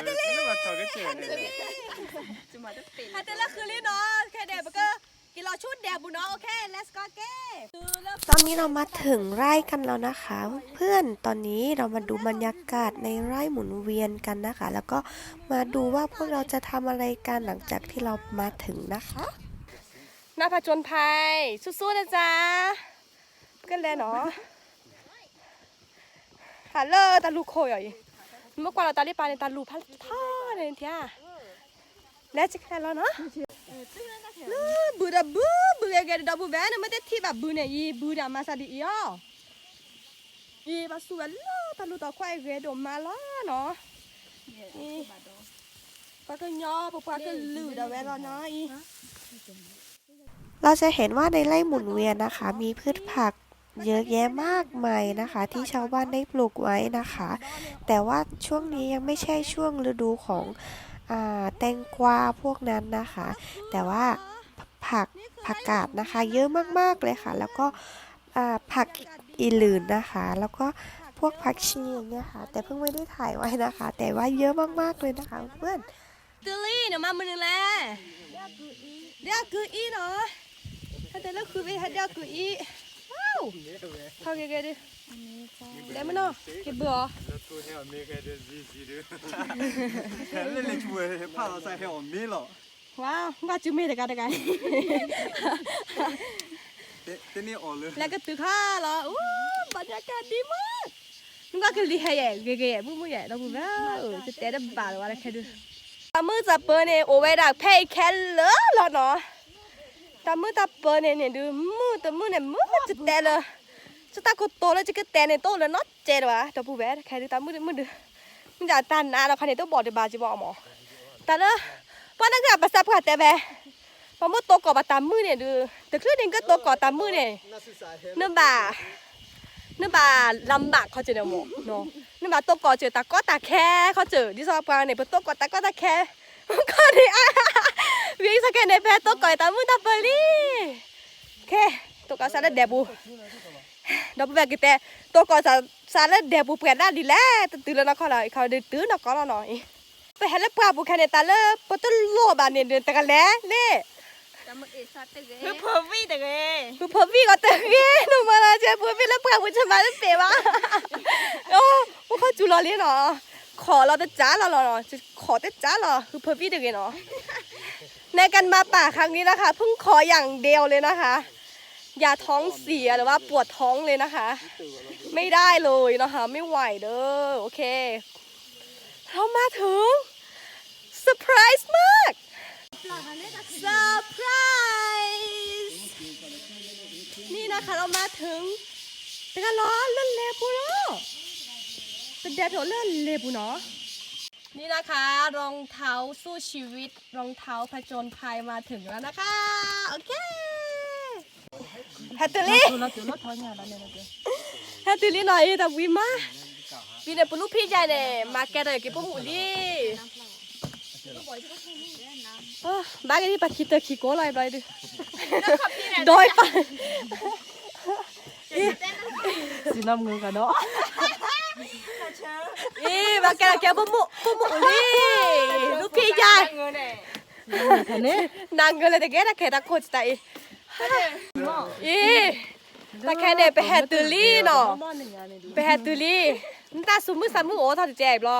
เตลี่ฮัตเตล่คือลี่เนาะแค่เด็กก็กินเราชุดเด็กบุญเนาะโอเค let's go เก้ตอนนี้เรามาถึงไร่กันแล้วนะคะ เพื่อนตอนนี้เรามาดูบรรยากาศในไร่หมุนเวียนกันนะคะ แล้วก็มาดูว่าพวกเราจะทำอะไรกันหลังจากที่เรามาถึงนะคะน่าผจญภัยสู้ๆนะจ๊ะกันเลยเนาะฮัลโหลตาลูโคยเมื่อก่อนเราตาลีปาในตาลูพัดท่อเลยทีอ่ะแล้วจะแค่แล้วเนาะบูดาบูแกดับบูแบนมันจะที่แบบบูเนี่ยยีบูดามาซาดิอ๋อยีมาสวนล้อตาลูต่อควายเวดมาล้อเนาะนี่ปากก็ย่อปากก็ลืดเอาไว้แล้วเนาะอีเราจะเห็นว่าในไร่หมุนเวียนนะคะมีพืชผักเยอะแยะมากมายนะคะที่ชาวบ้านได้ปลูกไว้นะคะแต่ว่าช่วงนี้ยังไม่ใช่ช่วงฤดูของแตงกวาพวกนั้นนะคะแต่ว่าผักกาดนะคะเยอะมากๆเลยค่ะแล้วก็ผักอื่นนะคะแล้วก็พวกผักชีเนี่ยค่ะแต่เพิ่งไม่ได้ถ่ายไว้นะคะแต่ว่าเยอะมากๆเลยนะคะเพื่อนตืลี่เนี่ยมามือนึงแล้วเดี๋ยวคืออีเนาะถ้าแต่ละคือไปถ้าเดี๋ยวคืออีว้าวเข้าเกดิเดี๋ยวมันเนาะเก็บเบื่อว้าวว่าจุ่มไม่ได้กันได้ไงแล้วก็ตื่นข้าเหรอบรรยากาศดีมากนึกว่าคือดีแย่เก๋ๆมุ้งๆแย่เราพูดว่าจะเตะได้บ้าหรือว่าอะไรแค่ดูตามือจับเปิลเนี่ยโอเวดักเพย์แค่เลอะแล้วเนาะตามือจับเปิลเนี่ยดูมือเนี่ยมือจะเตะเลยจะตาก็โตแล้วจะก็เตะเนี่ยโตแล้วเนาะเจ๊หรอวะตัวผู้แบดแค่ดูตามือดูมันจะตันนะเราคันนี้ต้องบอกเดี๋ยวบาจีบอกหมอแต่ละเพราะนั่นคือภาษาพูดแต่แบบพอมือโตก่อตามมือเนี่ยดูแต่คลื่นเองก็โตก่อตามมือเนี่ยเนื่องบ่าลำบากเขาเจอเดี๋ยวหมดเนาะเนื่องบ่าโตก่อเจอตาก็ตาแค่เขาเจอที่ซอยปางเนี่ยพอโตก่อตาก็ตาแค่ก็ดีอ่ะวิ่งสแกนในแพทโตก่อตามมือตาเปลี่โอเคโตก่อซาเลเดบูดับแบบกี่แต่โตก่อซาเลเดบูเปลี่ยนได้ดีแล้วตื่นแล้วนะเขาเดือดตื่นนะก็แล้วหน่อยไปเห็นแล้วปลาบุคคลในตาเลยพอต้นโลบานเนี่ยเดินตะกันแล้วเนี่ยคือเพอร์วี่แต่ไงคือเพอร์วี่ก็แต่ไงหนูมาแล้วเจ้าเพอร์วี่แล้วปลาบุญจะมาได้เปล่าวะโอ้พวกเขาจุลเลยเนาะขอเราจะจ้าเราเนาะจะขอแต่จ้าเราคือเพอร์วี่แต่ไงเนาะในการมาป่าครั้งนี้นะคะเพิ่งขออย่างเดียวเลยนะคะอย่าท้องเสียหรือว่าปวดท้องเลยนะคะไม่ได้เลยนะคะไม่ไหวเด้อโอเคเรามาถึงเซอร์ไพรส์มากเซอร์ไพรส์นี่นะคะเรามาถึงเป็นการล้อเล่นเลปูเนาะเป็นแดดเล่นเลปูเนาะนี่นะคะรองเท้าสู้ชีวิตรองเท้าผจญภัยมาถึงแล้วนะคะโอเคฮัตเตอรี่ฮัตเตอรี่หน่อยแต่วิมาปีเนี่ยเป็นลูกพี่ใหญ่เนี่ยมาแกเลยกี่ปุ่มหูดิบ้านนี้ปะคิดเตอขี้โก้ลอยไปดิโดยไปสีน้ำเงินกันเนาะมาแกแกปุ่มหูดิลูกพี่ใหญ่นางเงินเลยแต่แกน่ะแค่ตะโกนใจแต่แค่เนี่ยไปแฮตตูลี่เนาะไปแฮตตูลี่นี่ตาสมมือสามมือโอ้ทอดแจกหรอ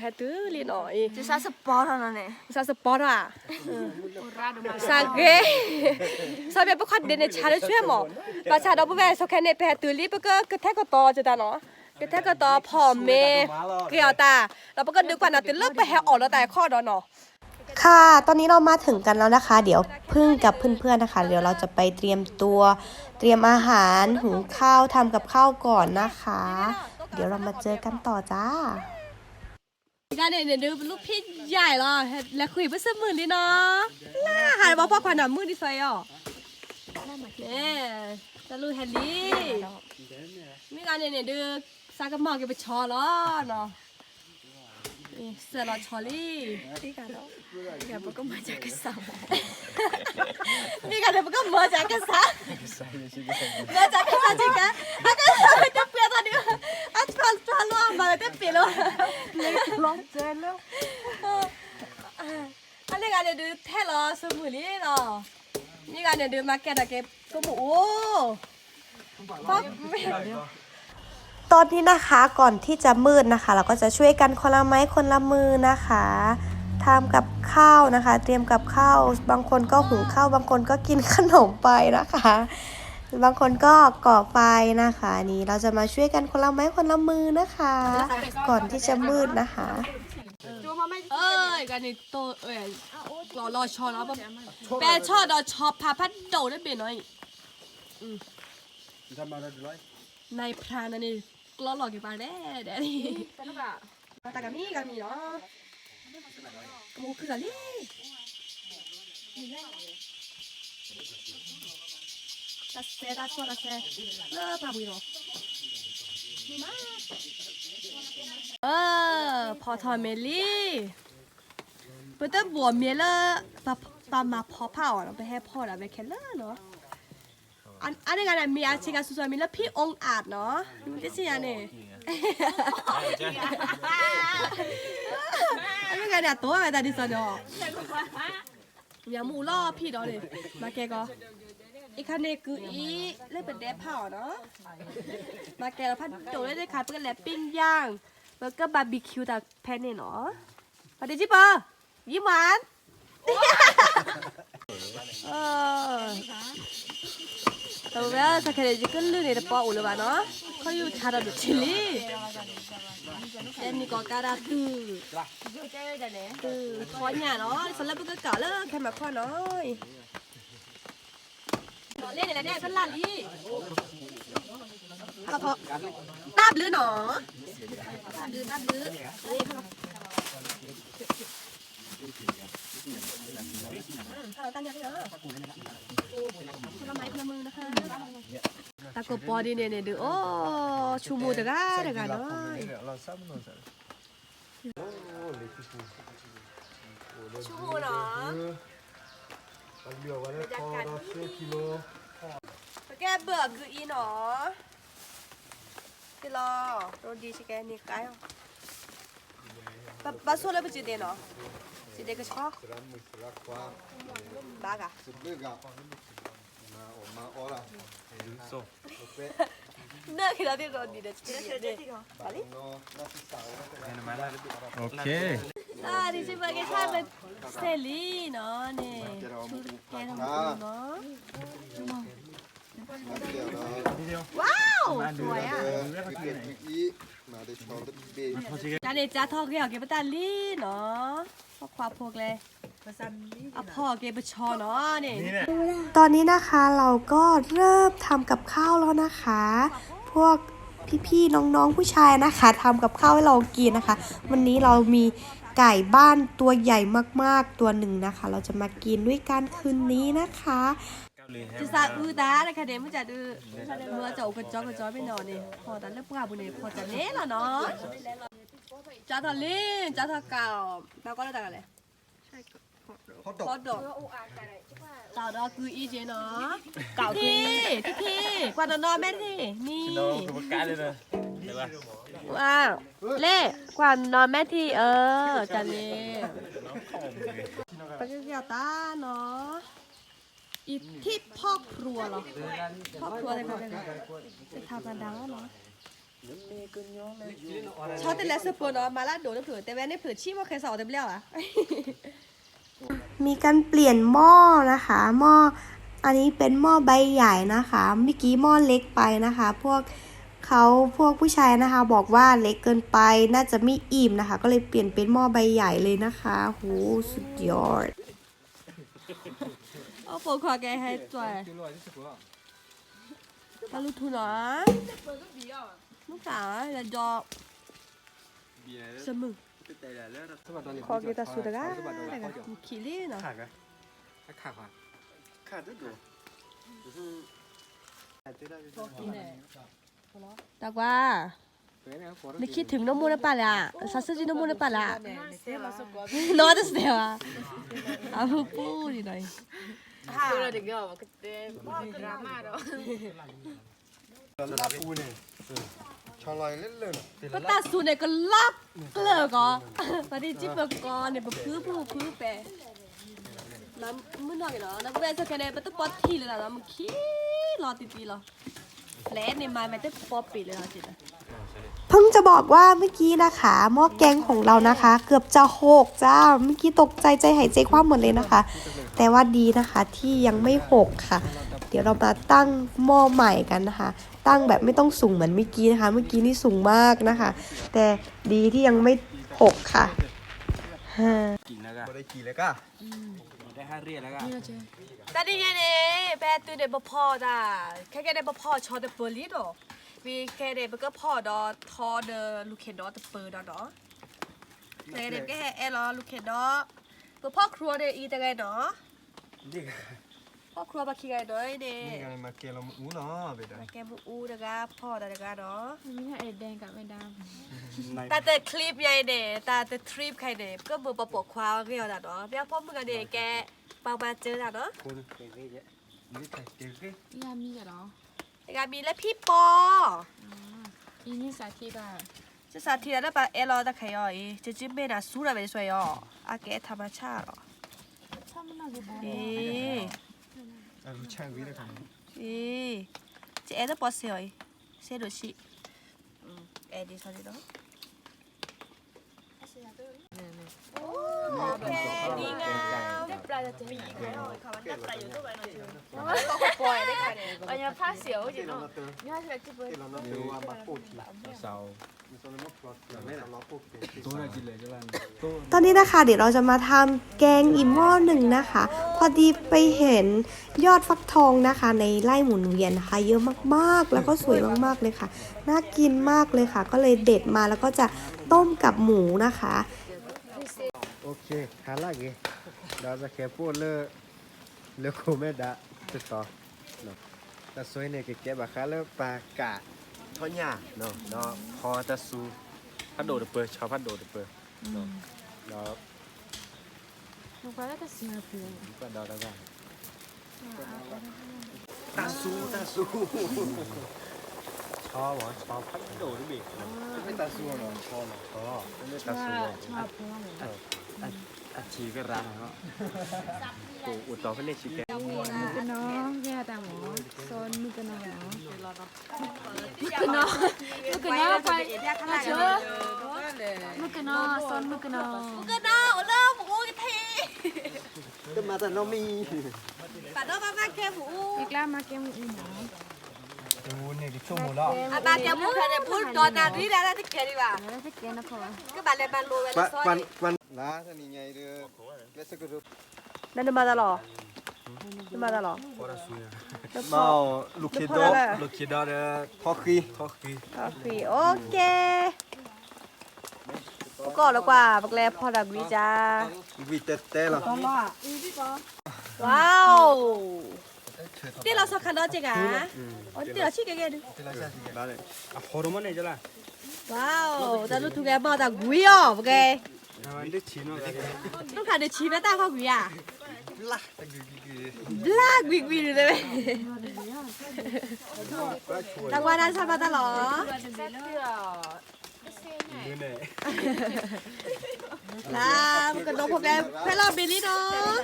แฮตตูลี่เนาะจะซาสปอร์ตอะไรเนี่ยซาสปอร์ตอ่ะซาเกซาเบียเป็นคนเด่นในชาเลยช่วยหมอประชาดอกบัวสแค่เนี่ยไปแฮตตูลี่ก็กระแทกก็ต่อจะตาเนาะกระแทกก็ต่อพ่อแม่เกี่ยวตาเราก็ดึกกว่าน่ะติเลิกไปแฮออกแล้วแต่ข้อดอเนาะค่ะตอนนี้เรามาถึงกันแล้วนะคะเดี๋ยวพึ่งกับเพื่อนๆนะคะเดี๋ยวเราจะไปเตรียมอาหารหุงข้าวทำกับข้าวก่อนนะคะเดี๋ยวเรามาเจอกันต่อจ้าการเนี่ยดูเป็นลูกพี่ใหญ่หรอแล้วคุยไปเสมือนดิเนาะน่าหาบอกพ่อขวัญหนามือดีไซน์อ่ะเนี่ยตะลุยแฮนดี้มีการเนี่ยดูซากระหม่อมกันไปชอล้อเนาะเสือลอชอลี่ที่กันเนาะที่กันก็มาจากกษัตริย์มีกันเดี๋ยวก็มาจากกษัตริย์มาจากกษัตริย์จริงกันถ้าก็จะเปลี่ยนตอนนี้อัดฟัน ล่วงมาเลยเต้นปีแล้วร้องเจนแล้วอันนี้การเดินแท้หรอสมุนนี่เนาะนี่การเดินมาแกตะเก็บก็หมูตอนนี้นะคะก่อนที่จะมืดนะคะเราก็จะช่วยกันคนละไม้คนละมือนะคะทำกับข้าวนะคะเตรียมกับข้าวบางคนก็หุงข้าวบางคนก็กินขนมไปนะคะบางคนก็ก่อไฟนะคะนี่เราจะมาช่วยกันคนละไม้คนละมือนะคะ ก่อนที่จะมืดนะคะกันนี่โตรอชอแล้วแปรชอดอชอพาพัดโดได้เปลี่ยนหน่อยในพรานนี่กล้อหลอกกี่ปากแน่เดี๋ยวนี้แต่กับนี่เนาะกมูคืออะไรตัดเสียตัดชัวตัดเสียปลาบุยเนาะพอทอเมลี่เปิดบัวเมียละปลามาพอเผาเราไปให้พ่อเราไปแค่ละเนาะอันนี้กันมีอาชีพสุดๆมีแล้วพี่องอาจเนาะดูดิสิอันนี้อันนี้กันเนี่ยตัวอะไรดิสันเนาะอย่ามูล่อพี่เนาะเลยมาแกก็อีกคันนี้คืออีเล่นเป็นแดดเผาเนาะมาแกเราพัดโดดได้ค่ะเพื่อนแหลมปิ้งย่างแล้วก็บาร์บีคิวแต่แพนเนี่ยเนาะปฏิจิปะยิ้มหวานตัวแม่สักแค่จะขึ้นลื่นเนี่ยปออุลวะเนาะเขาอยู่ชาดาดุชิลีเอ็นนี่ก็การาคือคอยเนี่ยเนาะสำหรับก็เก่าแล้วแค่มาข้อน้อยเล่นอะไรเนี่ยฉันหลั่นอีเขาพอตับหรือหนอตับหรือเราตั้งใจเนาะคนละไม้คนละมือนะคะตะกบปอดีเนี่ยดูโอ้ชูมูเด็กอ่ะเด็กอ่ะเนาะชูมูเนาะแกเบื่อคืออีหนอที่รอโดนดีชิแกนี่ไกด์บ้าสู้เลยไปจีเดนเนาะจีเดนก็ชอบบ้ากะเนื้อคือเราที่โดนดีเด็ดจีเดนโอเคดิฉันบอกแกใช่เป็นเซรีเนาะเนี่ยชุดแกทำเนาะว้าวสวยอ่ะจานเด็ดจ้าทอเกี่ยวกับตาลีเนาะพวกความพวกเลยอ่ะพ่อเก็บไปชอเนาะนี่ตอนนี้นะคะเราก็เริ่มทำกับข้าวแล้วนะคะ พวกพี่ๆน้องๆผู้ชายนะคะทำกับข้าวให้เรากินนะคะ วันนี้เรามีไก่บ้านตัวใหญ่มากๆตัวหนึ่งนะคะ เราจะมากินด้วยกันคืนนี้นะคะจะซาอูตานะคะเดี๋ยวมันจะดูเมื่อจะอุกจอกไปนอนนี่พอตอนเลิกปลาบุญนี่พอจะเละแล้วเนาะจ้าทอลินจ้าทอเก่าแล้วก็อะไรกันเลยฮอตดอกเต่าดอกคืออีเจเนาะเก่าที่กวาดนอนแม่ที่นี่ว้าวเล่กวาดนอนแม่ที่จันเล่ไปเกี่ยวตาเนาะอีที่พ่อครัวเหรอพ่อครัวอะไรกันจะทำกันดังเนาะชอบแต่ละสปูนเนาะมาละโดดเผือแต่แม่ในเผือชี้ว่าเคยสอนเต็มแล้วอ่ะมีการเปลี่ยนหม้อนะคะหม้ออันนี้เป็นหม้อใบใหญ่นะคะเมื่อกี้หม้อเล็กไปนะคะพวกผู้ชายนะคะบอกว่าเล็กเกินไปน่าจะไม่อิ่มนะคะก็เลยเปลี่ยนเป็นหม้อใบใหญ่เลยนะคะโหสุดยอดเอาปขอแกให้จ่วยตาลูทุนเหรอลูกสาวจะจอบสมึงขอเกตาสุดก้าอะไรกันขี้เล่นเนาะตากว่าไม่คิดถึงน้ำมูนป่ะล่ะซาซึจิน้ำมูนป่ะล่ะนอนจะเสียวอ่ะเอาปูดิหน่อย라푸네. ชอลอยเล่นเลย ก็ตาสูเนี่ยก็ลักเกลือก็ตอนนี้จิ๊บเบอร์กอนเนี่ยแบบพื้นไปน้ำมือหน่อยเนาะน้ำแว่นสักแค่ไหนมันต้องปอดทีเลยนะมันขี้รอตีหรอแหลในไม้มันต้องปอดปีเลยนะจิต เพิ่งจะบอกว่าเมื่อกี้นะคะหม้อแกงของเรานะคะ เกือบจะหกจ้าเมื่อกี้ตกใจใจหายใจคว่ำหมดเลยนะคะ แต่ว่าดีนะคะที่ยังไม่หกค่ะ เดี๋ยวเรามาตั้งหม้อใหม่กันนะคะ ตั้งแบบไม่ต้องสูงเหมือนเมื่อกี้นะคะ เมื่อกี้นี่สูงมากนะคะ แต่ดีที่ยังไม่หกค่ะฮ่า กินแล้วก็ บ่ได้ขี่เลยก็ ได้ห้าเรียนแล้วก็ แต่นี่ไงเนี่ยแม่ตื่นเด็กพ่อจ้าแค่เด็กพ่อชอบแต่เปิดลิดหรอวีแค่เด็กก็พ่อดอทอเดลูกเข็นดอแต่เปิดดอเนาะแค่เด็กก็แค่เอลลูกเข็นดอเปิดพ่อครัวเด็กอีแต่ไงเนาะ นี่ พ่อครัวมาขี้ไงเนาะเด็ นี่กันมาเกลอูเนาะเบ็ด แกมูอูเด็กพ่อเด็กเนาะ ไม่ใช่แดงกับไม่ด แต่คลิปใหญ่เด็แต่ทริปใครเด็ก็มือประปกความเรียวเนาะเบี้ยพ่อมึงกับเด็กแกปามาเจอเนาะ คนเก่งๆนี่แต่เก่ง ำยามีเหรอ เด็กมีและพี่ปอ อีนี่สาธิตอ่ะ จะสาธิตแล้วปะเอลตะไคยอ๋อจะจิ้มเมน่ะสู้อะไรสวยอ๋ออาแกธรรมชาติหรอ ชอบมันน่าจะบอก ๆรู้ช่างวิเลยครับ จะเอจะปอเสียเสียดูสิเอดีสวัสดีเนาะโอเคดีงามได้ปลาจะมีอีกแล้วค่ะมันได้ปลาอยู่ตัวไหนหน่อยจิ๋วก็ปล่อยได้ค่ะเนี่ย อันนี้ผ้าเสียวจิ๋วเนาะนี่ใช่จิ๋ว เกลเราดูว่ามาปูด เสา มีตัวมาปลดไม่ได้เราปูด ตัวน่ะกินเลยจ้ะล่ะตัว ตอนนี้นะคะเดี๋ยวเราจะมาทำแกงอีกหม้อหนึ่งนะคะ พอดีไปเห็นยอดฟักทองนะคะ ในไร่หมุนเวียนนะคะ เยอะมากๆแล้วก็สวยมากๆเลยค่ะ น่ากินมากเลยค่ะ ก็เลยเด็ดมาแล้วก็จะต้มกับหมูนะคะ โอเคหาละเกเราจะแค่พูดเลยโคไม่ได้ติดต่อเนาะแต่สวยเนี่ยเก็บอะค่ะแล้วปลากะทอดหญ้าเนาะพอจะสู้ พัดโดดเปิดชาวพัดโดดเปิด แล้ว ลูกค้าก็เสียเปล่า ก็ดอแล้วก็ ตาสู้ชอบเหรอชอบ พัดโดดดิ ไม่ตาสู้เหรอชอบเหรอชอบไม่ตาสู้ ชอบเพราะว่า อาชีก็ร้านเขาโอ้อุดต่อเพื่อนเรียกชิคแก มือกันน้องแย่แต่หมอโซนมือกันน้องมือกันน้องมือกันน้องไปมาเชื่อมือกันน้องโซนมือกันน้อง ก็น่าเริ่มหมูกันที ก็มาแต่เรามี ปัดน้องมาแค่หมู อีกแล้วมาเกมอีหมอ ดูนี่ดิชั่วโมงแล้ว มาแค่หมูแค่เนี่ยพูดตอนนั้นนี่แล้วที่แค่ดีกว่า แล้วถ้าเกมนะพอ ก็บันเลยบันโลเวลซอย วันล้าท่านี่ไงเด้อเลสกุรุ นั่นมาตลอดมาตลอด มาลูกคิดดอลูกคิดดอเด้อพอคีพอคี โอเคก็แล้วกว่าบักแลพอดักวิจ้า วิเตเต้ละ ว้าวที่เราสักคันดอจิกะอ๋อที่เราชิคกัน ได้เลย อ่ะโคตรมันเลยจ้ะล่ะ ว้าวแต่ลูกทุกแกมาดักวิอ่ะบักแก มันได้ชินเนาะ ต้องการเดี๋ยวชีวิตตาเขาวิอ่ะ ละตะกี้ ลากวิกวิเลยไหมตังวานันซาบะตลอด มือเนี่ย ลามกันน้องพวกแกเพื่อนเราเบลลี่เนาะ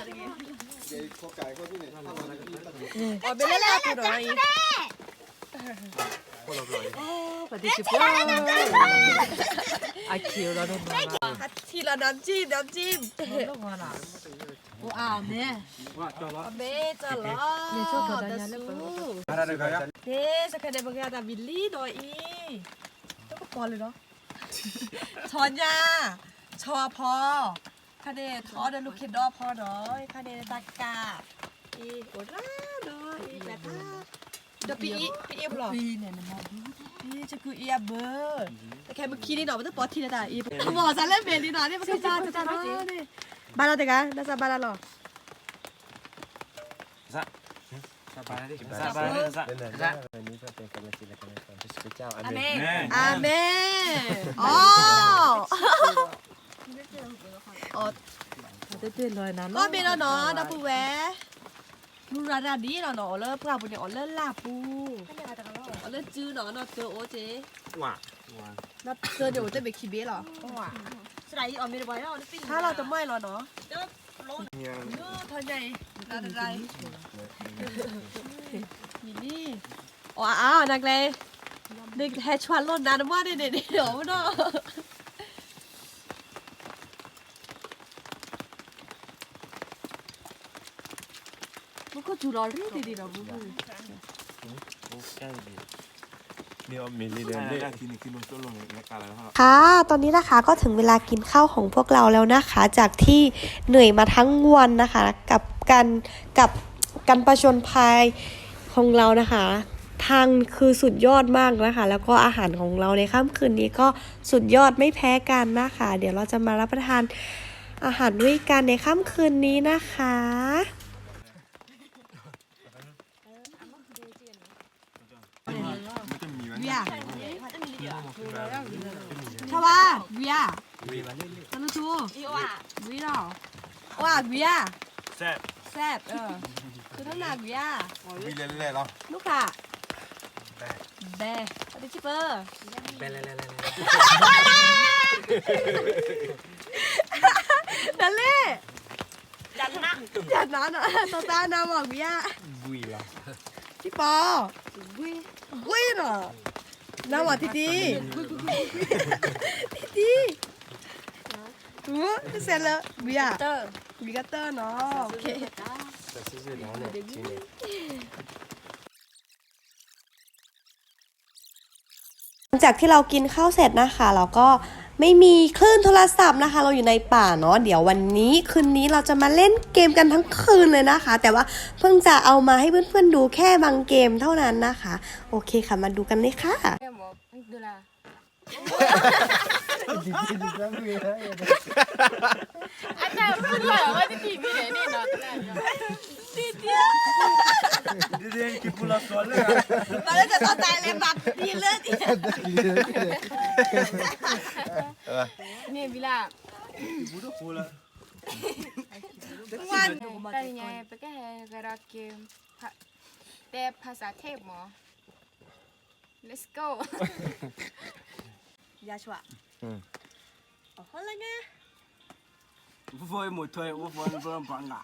เจ๊ข้อไก่ข้อที่ไหน อ๋อเบลลี่แล้วกูหน่อยปฏิสิบว่าทีละน้ำจิ้มว้าวเนี่ย ว่าจอละ เบจะหรอเนี่ยชอบกันนะลูก อะไรเด้อครับ เฮ้สักแค่เดี๋ยวบางอย่างแต่บิลลี่หน่อยอีต้องก็ปอนเลยเนาะชอนยาชอพอคาเดทอเดลูกคิดดอพอเนาะคาเดตากาอีโอราเนาะอีแบบเดี๋ยวปีบหรอปีเนี่ยนะพี่จะคืออีเบอร์แต่แค่เมื่อกี้นี่เนาะมันต้องปอทีนะแต่อีบอกจะเล่นเบลลี่เนาะนี่มันก็จ้าเนาะนี่บ้านเราเด็กอะน่าจะบ้านเราหรอ สบายดิสบายดิสบายดิ วันนี้ก็เป็นกำลังใจและกำลังใจที่สุดเจ้าอา อา เม เม น นอาเมนอ๋อก็เป็นแล้วเนาะดับปูแวนูราดาดีเนาะเนาะเลิกปลาบุญเนี่ยอ๋อเลิกลาปูอ๋อเลิกจื้อเนาะเนาะเจอโอเจ ว่า那这就这边区别了。ถ้าเราจะไม่หรอเนาะพอใจอะไรนี่ว้าวนักเลยเด็กแฮชวันรถนานมากเด็ดเดี๋ยวเนาะมันก็จูรอรีดีๆเราบุ้ง เนี่ยมีลีเดอร์ได้ทีนี้กินนมต้นลงในกาแล้วครับ ค่ะตอนนี้นะคะก็ถึงเวลากินข้าวของพวกเราแล้วนะคะ จากที่เหนื่อยมาทั้งวันนะคะ กับการประชนภัยของเรานะคะ ทางคือสุดยอดมากนะคะ แล้วก็อาหารของเราในค่ำคืนนี้ก็สุดยอดไม่แพ้กันนะคะ เดี๋ยวเราจะมารับประทานอาหารด้วยกันในค่ำคืนนี้นะคะ 위야. 쳐봐. 위야. 하나 줘. 위라. 와, 위야. 셋. 셋. 그러나 위야. มีเล่ๆแล้ว 누가? 네. 어디 집어? 달래. 야, 나는 또 따나 막 위야. บุยละ 집어. 위라. 나와 디디. 디디. 셀러 위야. 위가 떠 너. 오케이. แต่ซื่อๆแล้วเนี่ยจริง หลังจากที่เรากินข้าวเสร็จนะคะเราก็ไม่มีคลื่นโทรศัพท์นะคะ เราอยู่ในป่าเนาะเดี๋ยววันนี้คืนนี้เราจะมาเล่นเกมกันทั้งคืนเลยนะคะ แต่ว่าเพิ่งจะเอามาให้เพื่อนๆดูแค่บางเกมเท่านั้นนะคะ โอเคค่ะมาดูกันเลยค่ะ Parece que no está le más dile. เนี่ยวิลา บุรุษกูละ วัน แต่ยังไงไปแก้กระเกมแต่ภาษาเทพหมอ let's go ยาชัวอะไรเงี้ย ผู้ฟอยหมดถ้วยผู้ฟอยเพิ่มฟังอ่ะ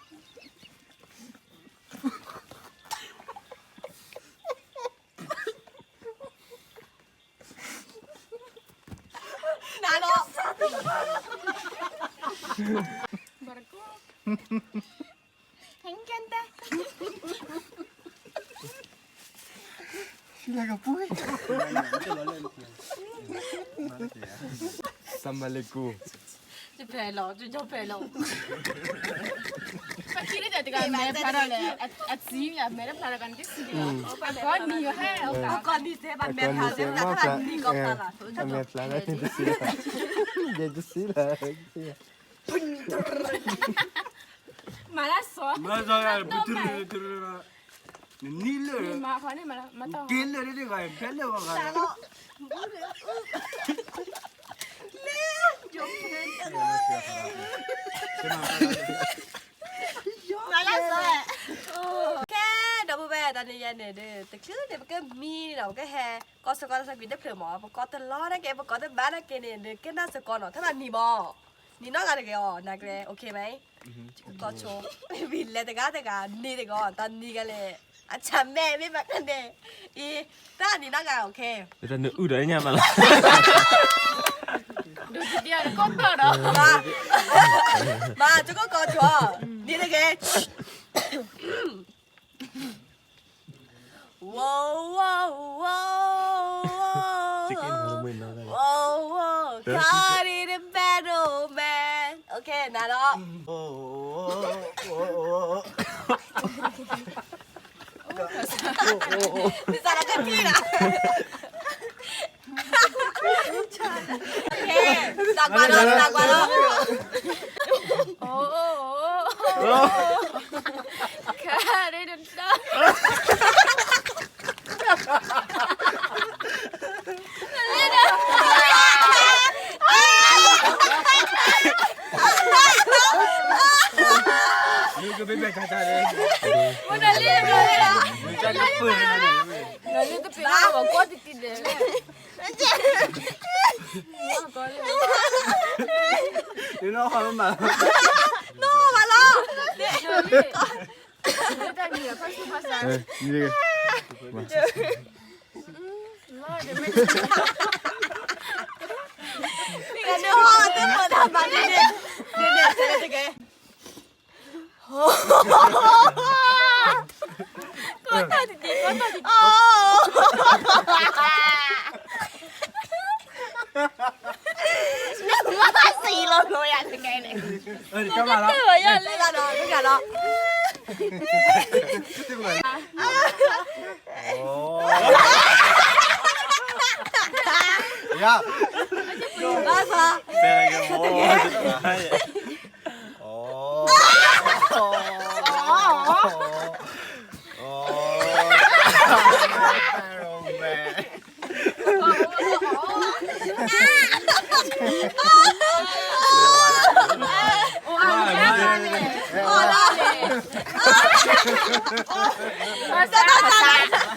นาโน Barco. 행견다. 삼말레꾸. 벨로, 저 벨로. Fakir aja dengan merah parah le. Asyik ya merah parah kan kisi dia. Kau ni yo hai. ก่อนดีเซบันแม่พาเซบันทันดีก็ตลาด Ambil pelan dia sila. Dia sila. Malah so. 맞아, 부트르. 닐레. Mak kau ni malah mata. 길레 이리가 벨레가 가. đâu về tao đi này để từ trước thì cái mi đâu cái hè có sao con sao bị đứt mỏ có tên lo đấy cái có tên bán cái này cái nó sẽ còn nó thế là nì bò nì nó là cái nè cái ok mấy có chỗ vì lẽ cái nì cái tao nì cái này à chăm mẹ biết mà cái này ý ta nì nó cái ok 일단 너 으래 냐만. Dia ada kotor dah. mà chú có chỗ nì cái wow wow wow 치킨 너무 나가. wow wow carry the battle man ok nào đó đi ra là cái gì nào ok đặt qua đó Kare dan dah. 이거 벨베 가자래. Mana lihat dah. 진짜 예쁘네. Lalu tu pilih awak kau titik dia. 你那好像蛮。 มาล้อ 일단 이거 파스. 哎，你这个。 นี่กันเนื้อห้องจะเปิดทำแบบนี้เด็ดจะแกก็ตัดดีก็ตัดดีนึกว่าสีลงเลยอ่ะจะแกเนี่ย 你干嘛了？ เตือนยันเลยละน้องนี่กันเนาะ 呀， บ้าซะ 别那个我。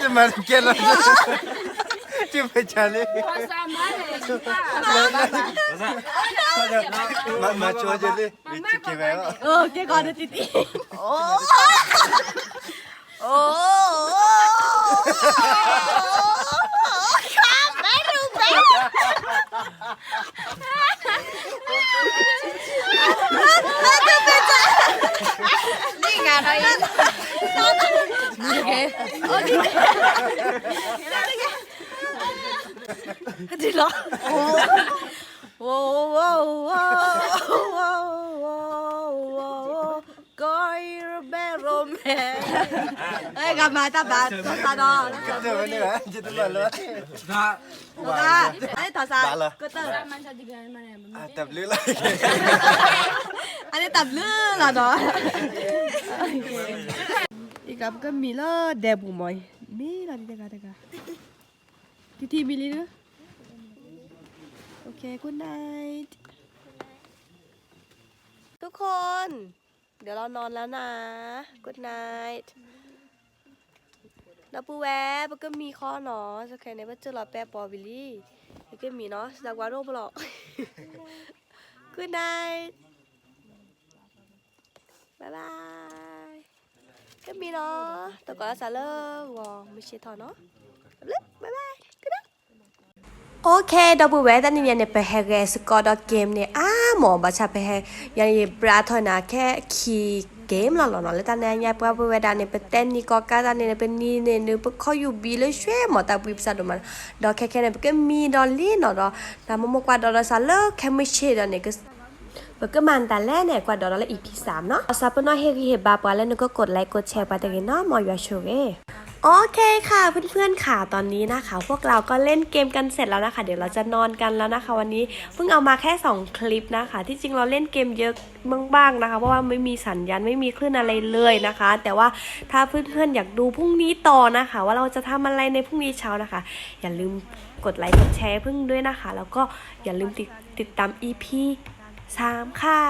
这蛮见了，就没讲的，蛮说着的，你去给买了。 แกก่อนจะติดอีโอ้โอ้ข้ามไม่รู้แม่นี่ไงเราอีกนี่ไงโอ้นี่ไงดีเหรอโอ้โอ้โอ้โอ้โอ้ก็irแม่โรแม่เอ้ยกลับมาตาบาตาดอ 这玩意儿，这他妈了，他。 ตาไอ้ถอดซาก็เตอร์ 啊，得不了。 อันนี้ตับเลือดเหรอเนาะอีกกับก็มีละเดบุมอยมีละดีกาทีมีลีนะโอเค good night ทุกคน เดี๋ยวเรานอนแล้วนะ good night แล้วปูแวะมันก็มีข้อเนาะสักแค่ไหนว่าเจอเราแปรปอวิลลี่แล้วก็มีเนาะจากวาโรบล็อก good night บ๊ายบายก็มีเนาะแต่ก่อนจะเลิกวอไม่ใช่ทอเนาะบ๊ายบายก็ได้โอเคดับเบิลเวทอันนี้เนี่ยไปแฮกสกอร์ดเกมเนี่ยหมอบัชไปแฮยังปราถนาแค่คีเกมหล่อๆแล้วตอนนี้เนี่ยดับเบิลเวทเนี่ยไปเต้นนี่ก็การตอนนี้เป็นนี่เนี่ยนึกว่าเขาอยู่บีเลยช่วยหมอแต่วิบสัตว์มันดอกแค่เนี่ยก็มีดอลลี่เนาะดอกแต่มันมากกว่าดอลซาเลอร์แค่ไม่ใช่ดอกเนี่ยก็ก็มันแต่แรกเนี่ยกว่าดอลลาร์อีพี3เนาะซาปนอเฮริเฮบาปแล้วนึกก็กดไลค์กดแชร์ไปแต่กันเนาะมอยาโชเร่โอเคค่ะเพื่อนๆค่ะตอนนี้นะคะพวกเราก็เล่นเกมกันเสร็จแล้วนะคะเดี๋ยวเราจะนอนกันแล้วนะคะวันนี้เพิ่งเอามาแค่2คลิปนะคะที่จริงเราเล่นเกมเยอะบ้างๆนะคะเพราะว่าไม่มีสัญญาณไม่มีคลื่นอะไรเลยนะคะแต่ว่าถ้าเพื่อนๆอยากดูพรุ่งนี้ต่อนะคะว่าเราจะทำอะไรในพรุ่งนี้เช้านะคะอย่าลืมกดไลค์กดแชร์เพิ่งด้วยนะคะแล้วก็อย่าลืมติดตาม EP 3 ค่ะ